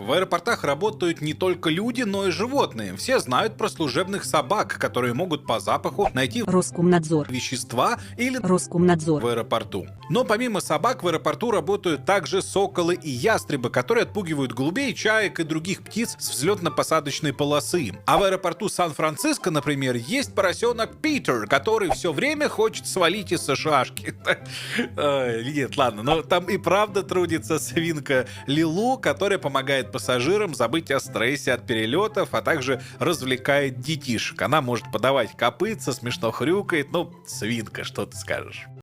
В аэропортах работают не только люди, но и животные. Все знают про служебных собак, которые могут по запаху найти Роскомнадзор. вещества или Роскомнадзор. в аэропорту. Но помимо собак в аэропорту работают также соколы и ястребы, которые отпугивают голубей, чаек и других птиц с взлетно-посадочной полосы. А в аэропорту Сан-Франциско, например, есть поросенок Питер, который все время хочет свалить из СШАшки. Нет, ладно, но там и правда трудится свинка Лилу, которая помогает пассажирам забыть о стрессе от перелетов, а также развлекает детишек. Она может подавать копытца, смешно хрюкает. Ну, свинка, что ты скажешь.